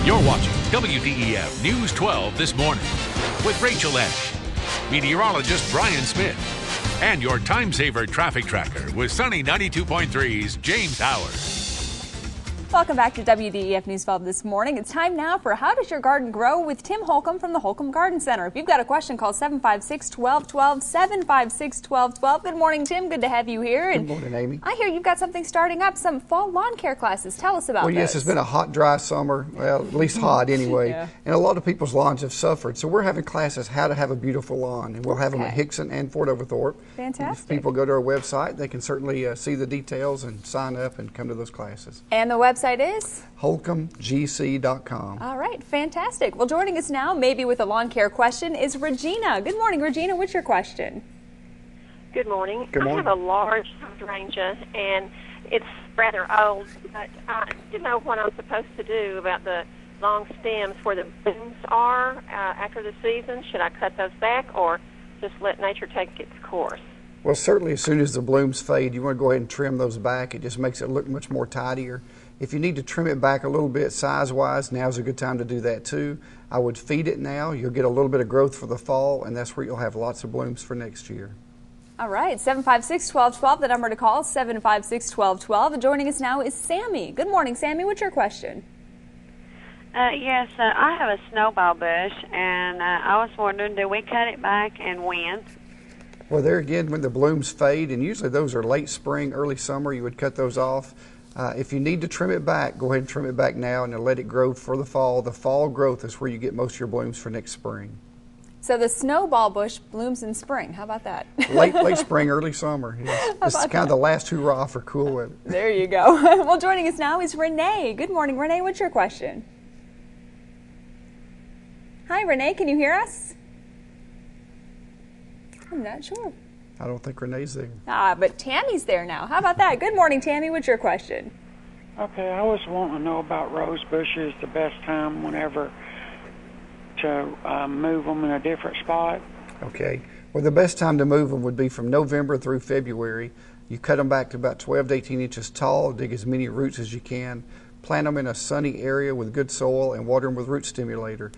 You're watching WDEF News 12 this morning with Rachel Ash, meteorologist Brian Smith, and your time-saver traffic tracker with Sunny 92.3's James Howard. Welcome back to WDEF News 12 this morning. It's time now for How Does Your Garden Grow with Tim Holcomb from the Holcomb Garden Center. If you've got a question, call 756-1212, 756-1212. Good morning, Tim. Good to have you here. Good morning, Amy. I hear you've got something starting up, some fall lawn care classes. Tell us about Well, yes, this. it's been a hot, dry summer. Well, at least hot anyway. Yeah. And a lot of people's lawns have suffered. So we're having classes how to have a beautiful lawn. And we'll have them at Okay. Hickson and Fort Overthorpe. Fantastic. If people go to our website, they can certainly see the details and sign up and come to those classes. And the website is? HolcombGC.com. All right, fantastic. Well, joining us now, maybe with a lawn care question, is Regina. Good morning, Regina. What's your question? Good morning. Good morning. I have a large hydrangea, and it's rather old, but I didn't know what I'm supposed to do about the long stems where the blooms are after the season. Should I cut those back or just let nature take its course? Well, certainly as soon as the blooms fade, you want to go ahead and trim those back. It just makes it look much more tidier. If you need to trim it back a little bit size-wise, now's a good time to do that too. I would feed it now. You'll get a little bit of growth for the fall, and that's where you'll have lots of blooms for next year. All right, 756-1212, the number to call, 756-1212. And joining us now is Sammy. Good morning, Sammy. What's your question? Yes, I have a snowball bush, and I was wondering, do we cut it back and when? Well, there again, when the blooms fade, and usually those are late spring, early summer, you would cut those off. If you need to trim it back, go ahead and trim it back now and let it grow for the fall. The fall growth is where you get most of your blooms for next spring. So the snowball bush blooms in spring. How about that? Late spring, early summer. Yes. This is kind of the last hurrah for cool weather. There you go. Well, joining us now is Renee. Good morning, Renee. What's your question? Hi, Renee. Can you hear us? I'm not sure. I don't think Renee's there. But Tammy's there now. How about that? Good morning, Tammy. What's your question? Okay, I was wanting to know about rose bushes, the best time whenever to move them in a different spot. Okay. Well, the best time to move them would be from November through February. You cut them back to about 12 to 18 inches tall, dig as many roots as you can, plant them in a sunny area with good soil, and water them with root stimulator.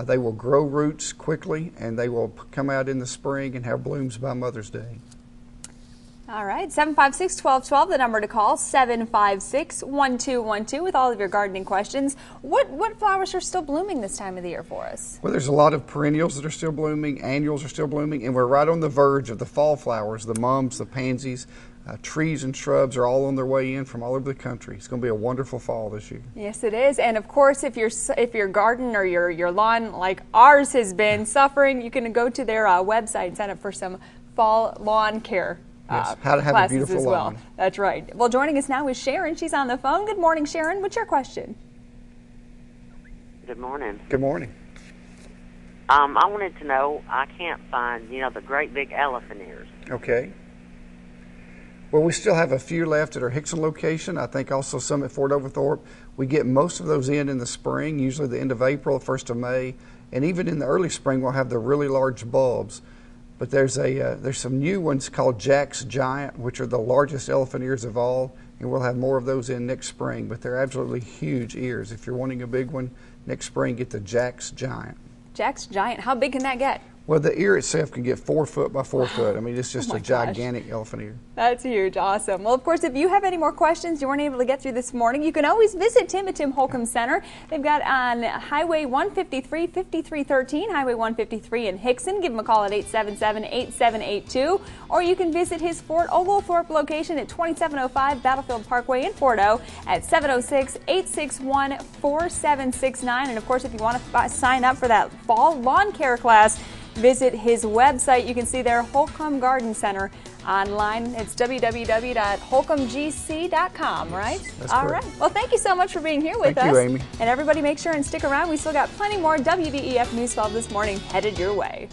They will grow roots quickly, and they will come out in the spring and have blooms by Mother's Day. All right, 756-1212, the number to call, 756-1212 with all of your gardening questions. What flowers are still blooming this time of the year for us? Well, there's a lot of perennials that are still blooming, annuals are still blooming, and we're right on the verge of the fall flowers, the mums, the pansies. Trees and shrubs are all on their way in from all over the country. It's going to be a wonderful fall this year. Yes, it is. And of course, if your garden or your lawn like ours has been suffering, you can go to their website and sign up for some fall lawn care yes, how to have a beautiful lawn. Well. That's right. Well, joining us now is Sharon. She's on the phone. Good morning, Sharon. What's your question? Good morning. Good morning. I wanted to know, I can't find, the great big elephant ears. Okay. Well, we still have a few left at our Hickson location. I think also some at Fort Overthorpe. We get most of those in the spring, usually the end of April, 1st of May. And even in the early spring, we'll have the really large bulbs. But there's some new ones called Jack's Giant, which are the largest elephant ears of all. And we'll have more of those in next spring. But they're absolutely huge ears. If you're wanting a big one, next spring, get the Jack's Giant. Jack's Giant. How big can that get? Well, the ear itself can get 4 foot by 4 foot. I mean, it's just Oh a gigantic elephant ear. That's huge. Awesome. Well, of course, if you have any more questions you weren't able to get through this morning, you can always visit Tim at Tim Holcomb Center. They've got on Highway 153, 5313, Highway 153 in Hickson. Give them a call at 877-8782. Or you can visit his Fort Oglethorpe location at 2705 Battlefield Parkway in Fort O at 706-861-4769. And, of course, if you want to sign up for that fall lawn care class, visit his website. You can see their Holcomb Garden Center online. It's www.holcombgc.com, right? That's All correct. right. Well, thank you so much for being here with us. Thank you, Amy. And everybody make sure and stick around. We still got plenty more WDEF News 12 this morning headed your way.